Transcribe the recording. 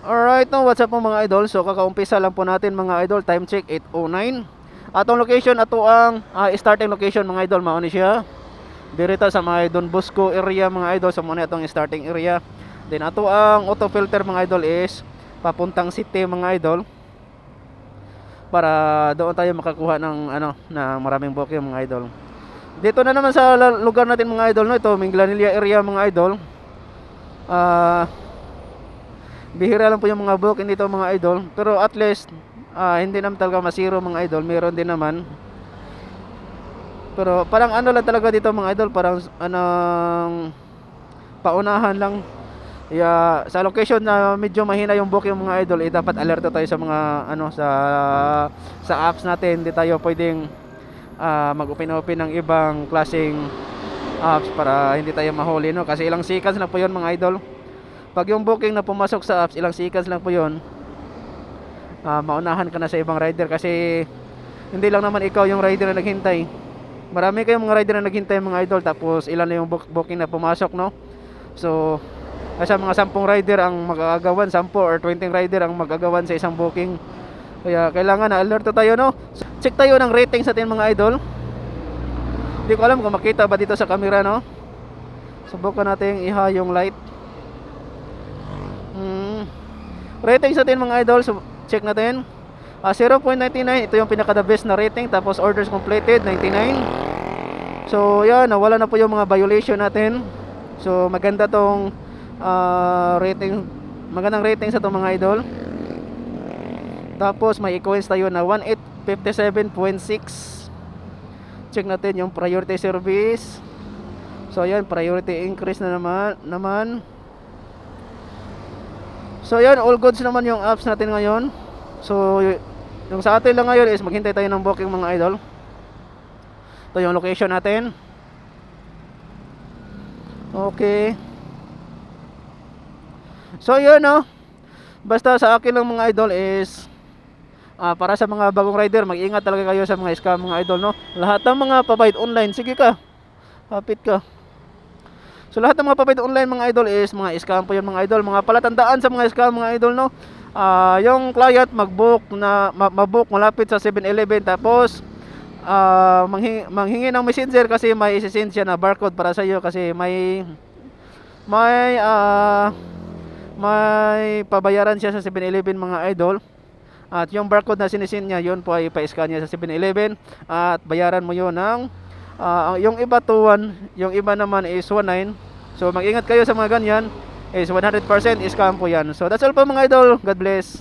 Alright, no, what's up po mga idol? So kakaumpisa lang po natin mga idol. Time check 8:09. Atong location ato ang starting location mga idol, mao ni siya. Direta sa mga Don Bosco area mga idol, sa muna itong starting area. Then ato ang auto filter mga idol is papuntang city mga idol. Para doon tayo makakuha ng na maraming booking mga idol. Dito na naman sa lugar natin mga idol, no, ito Minglanilla area mga idol. Bihira lang po yung mga booking dito mga idol, pero at least hindi naman talaga masiro mga idol, meron din naman. Pero parang ano lang talaga dito mga idol, parang anong paunahan lang. Sa location na medyo mahina yung booking mga idol, dapat alerto tayo sa mga sa apps natin. Hindi tayo pwedeng mag-open ng ibang klaseng apps para hindi tayo mahuli, no? Kasi ilang seconds na po yun mga idol. Pag yung booking na pumasok sa apps, ilang seconds lang po yun, maunahan ka na sa ibang rider. Kasi hindi lang naman ikaw yung rider na naghintay, marami kayong mga rider na naghintay mga idol. Tapos ilan na yung booking na pumasok, no? So sa mga 10 rider ang magagawan, 10 or 20 rider ang magagawan sa isang booking. Kaya kailangan na alerto tayo, no? Check tayo ng rating sa atin mga idol. Hindi ko alam kung makita ba dito sa camera, no? Subukan natin iha yung light. Rating sa atin mga idol, so check natin. 0.99, ito yung pinaka the best na rating. Tapos orders completed 99. So yan, nawala na po yung mga violation natin. So maganda tong rating, magandang rating sa itong mga idol. Tapos may equals tayo na 1857.6. Check natin yung priority service. So yan, priority increase na naman. So yan, all goods naman yung apps natin ngayon. So yung sa atin lang ngayon is maghintay tayo ng booking mga idol. Ito yung location natin. Okay. So yun, no. Basta sa akin lang mga idol is para sa mga bagong rider, mag-ingat talaga kayo sa mga scam mga idol, no. Lahat ng mga pabait online, sige ka, hapit ka. So lahat ng mga pabait online mga idol is mga scam po yun mga idol. Mga palatandaan sa mga scam mga idol, no. Yung client mag-book malapit sa 7-Eleven, tapos manghingi ng messenger kasi may isi-send siya na barcode para sa iyo, kasi may pabayaran siya sa 7-Eleven mga idol. At yung barcode na sinisend niya, yun po ay pa-scan niya sa 7-Eleven at bayaran mo yun ng yung iba 2-1, yung iba naman is 1-9. So mag-ingat kayo sa mga ganyan, is 100% scam po yan. So that's all po mga idol, God bless.